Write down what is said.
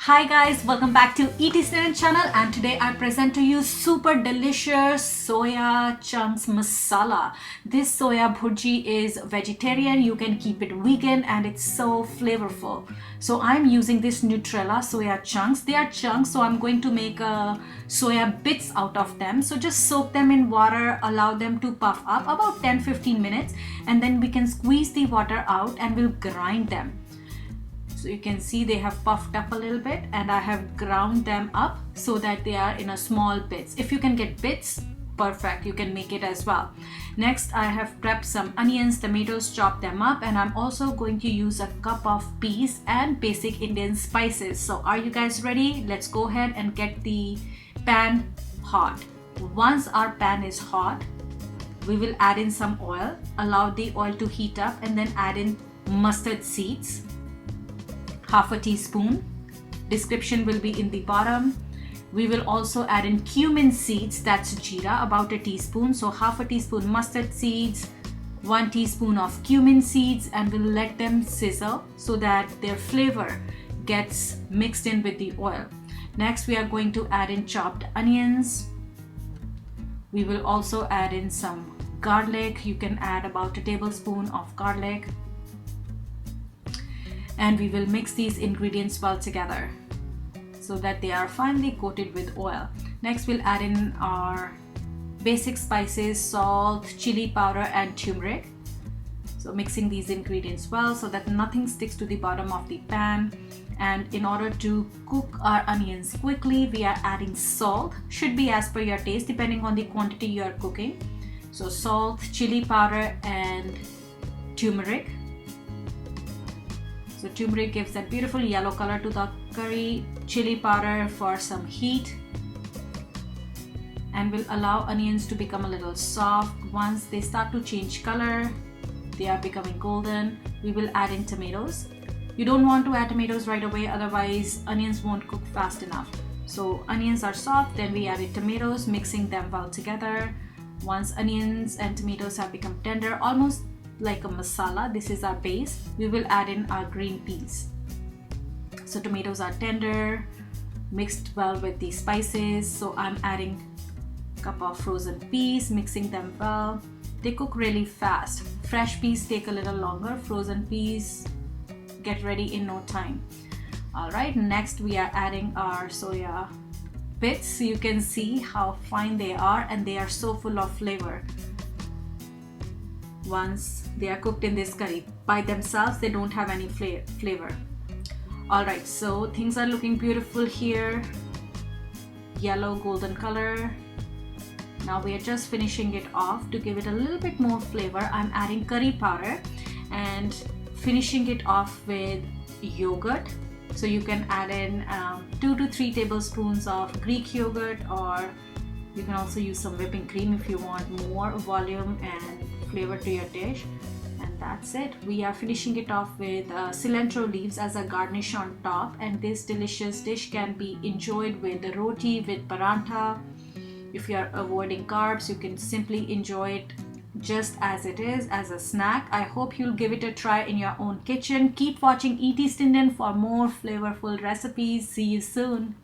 Hi guys, welcome back to Untitled channel, and today I present to you super delicious soya chunks masala. This soya bhurji is vegetarian, you can keep it vegan, and it's so flavorful. So I'm using this Nutrella soya chunks. They are chunks, so I'm going to make soya bits out of them. So just soak them in water, allow them to puff up about 10-15 minutes, and then we can squeeze the water out and we'll grind them. So you can see they have puffed up a little bit, and I have ground them up so that they are in a small bits. If you can get bits, perfect, you can make it as well. Next, I have prepped some onions, tomatoes, chopped them up, and I'm also going to use a cup of peas and basic Indian spices. So are you guys ready? Let's go ahead and get the pan hot. Once our pan is hot, we will add in some oil, allow the oil to heat up, and then add in mustard seeds, half a teaspoon. Description will be in the bottom. We will also add in cumin seeds, that's jeera, about a teaspoon. So half a teaspoon mustard seeds, 1 teaspoon of cumin seeds, and we'll let them sizzle so that their flavor gets mixed in with the oil. Next, we are going to add in chopped onions. We will also add in some garlic. You can add about a tablespoon of garlic. And we will mix these ingredients well together so that they are finely coated with oil. Next, we'll add in our basic spices, salt, chili powder, and turmeric. So mixing these ingredients well so that nothing sticks to the bottom of the pan. And in order to cook our onions quickly, we are adding salt. Should be as per your taste depending on the quantity you are cooking. So salt, chili powder, and turmeric. So turmeric gives that beautiful yellow color to the curry, chili powder for some heat, and will allow onions to become a little soft. Once they start to change color, they are becoming golden, we will add in tomatoes. You don't want to add tomatoes right away, otherwise onions won't cook fast enough. So onions are soft, then we added tomatoes, mixing them well together. Once onions and tomatoes have become tender, almost like a masala, this is our base, we will add in our green peas. So tomatoes are tender, mixed well with the spices, so I'm adding a cup of frozen peas, mixing them well. They cook really fast. Fresh peas take a little longer, frozen peas get ready in no time. Alright, next we are adding our soya bits. You can see how fine they are, and they are so full of flavor. Once they are cooked in this curry by themselves, they don't have any flavor. Alright, so things are looking beautiful here, yellow golden color. Now we are just finishing it off. To give it a little bit more flavor, I'm adding curry powder and finishing it off with yogurt. So you can add in 2 to 3 tablespoons of Greek yogurt, or you can also use some whipping cream if you want more volume and flavor to your dish. And that's it. We are finishing it off with cilantro leaves as a garnish on top, and this delicious dish can be enjoyed with roti, with paratha. If you are avoiding carbs, you can simply enjoy it just as it is, as a snack. I hope you'll give it a try in your own kitchen. Keep watching ET Indian for more flavorful recipes. See you soon.